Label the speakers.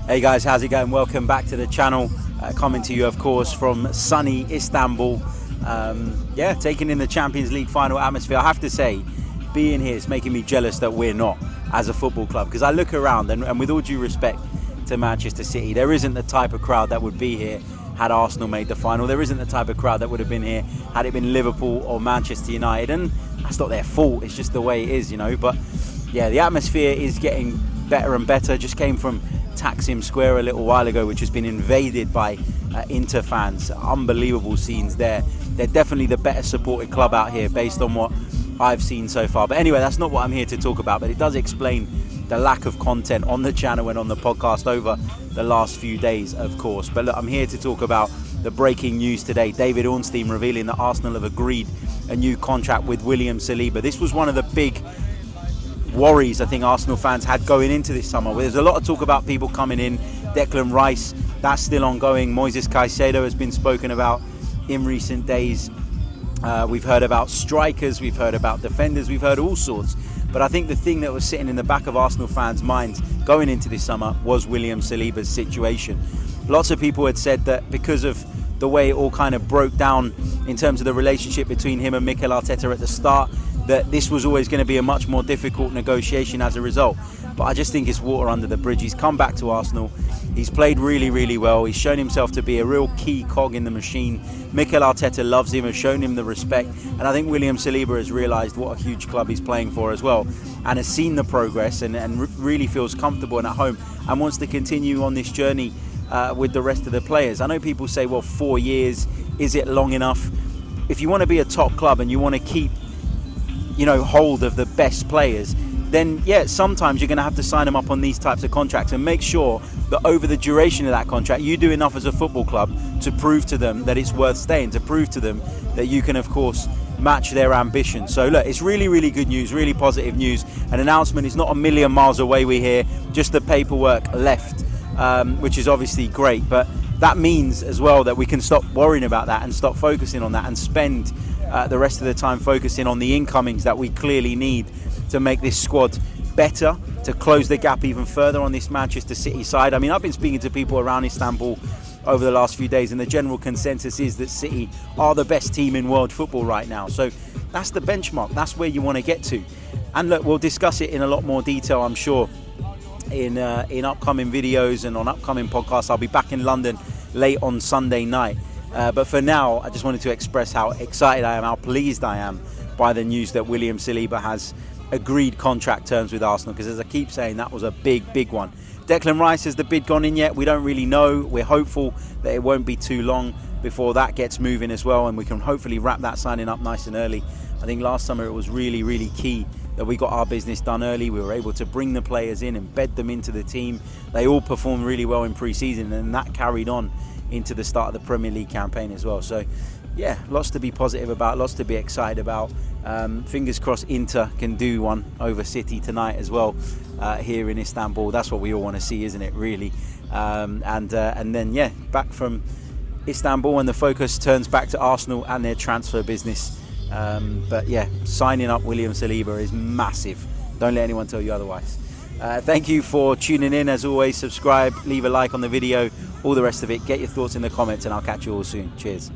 Speaker 1: Hey guys, how's it going? Welcome back to the channel. Coming to you, of course, from sunny Istanbul. Taking in the Champions League final atmosphere. I have to say, being here is making me jealous that we're not as a football club. Because I look around and with all due respect to Manchester City, there isn't the type of crowd that would be here had Arsenal made the final. There isn't the type of crowd that would have been here had it been Liverpool or Manchester United. And that's not their fault. It's just the way it is, you know. But yeah, the atmosphere is getting better and better. Just came from Taksim Square a little while ago, which has been invaded by Inter fans. Unbelievable scenes there. They're definitely the better supported club out here based on what I've seen so far. But anyway, that's not what I'm here to talk about, but it does explain the lack of content on the channel and on the podcast over the last few days, of course. But look, I'm here to talk about the breaking news today. David Ornstein revealing that Arsenal have agreed a new contract with William Saliba. This was one of the big worries I think Arsenal fans had going into this summer. There's a lot of talk about people coming in. Declan Rice, that's still ongoing. Moises Caicedo has been spoken about in recent days. We've heard about strikers, we've heard about defenders, we've heard all sorts. But I think the thing that was sitting in the back of Arsenal fans' minds going into this summer was William Saliba's situation. Lots of people had said that because of the way it all kind of broke down in terms of the relationship between him and Mikel Arteta at the start, that this was always going to be a much more difficult negotiation as a result. But I just think it's water under the bridge. He's come back to Arsenal. He's played really, really well. He's shown himself to be a real key cog in the machine. Mikel Arteta loves him, has shown him the respect. And I think William Saliba has realised what a huge club he's playing for as well, and has seen the progress and really feels comfortable and at home and wants to continue on this journey with the rest of the players. I know people say, well, 4 years, is it long enough? If you want to be a top club and you want to keep hold of the best players, then yeah, sometimes you're going to have to sign them up on these types of contracts and make sure that over the duration of that contract you do enough as a football club to prove to them that it's worth staying, to prove to them that you can of course match their ambition. So look, it's really, really good news, really positive news. An announcement is not a million miles away, we hear, just the paperwork left, which is obviously great, but that means as well that we can stop worrying about that and stop focusing on that and spend the rest of the time focusing on the incomings that we clearly need to make this squad better, to close the gap even further on this Manchester City side. I mean, I've been speaking to people around Istanbul over the last few days, and the general consensus is that City are the best team in world football right now. So that's the benchmark, that's where you want to get to. And look, we'll discuss it in a lot more detail, I'm sure, in upcoming videos and on upcoming podcasts. I'll be back in London late on Sunday night. But for now, I just wanted to express how excited I am, how pleased I am by the news that William Saliba has agreed contract terms with Arsenal, because as I keep saying, that was a big, big one. Declan Rice, has the bid gone in yet? We don't really know. We're hopeful that it won't be too long before that gets moving as well, and we can hopefully wrap that signing up nice and early. I think last summer it was really, really key that we got our business done early. We were able to bring the players in and bed them into the team. They all performed really well in pre-season, and that carried on into the start of the Premier League campaign as well. So yeah, lots to be positive about, lots to be excited about. Fingers crossed Inter can do one over City tonight as well here in Istanbul. That's what we all want to see, isn't it, really? And then yeah, back from Istanbul and the focus turns back to Arsenal and their transfer business. But yeah, signing up William Saliba is massive. Don't let anyone tell you otherwise. Thank you for tuning in. As always, subscribe, leave a like on the video, all the rest of it. Get your thoughts in the comments, and I'll catch you all soon. Cheers.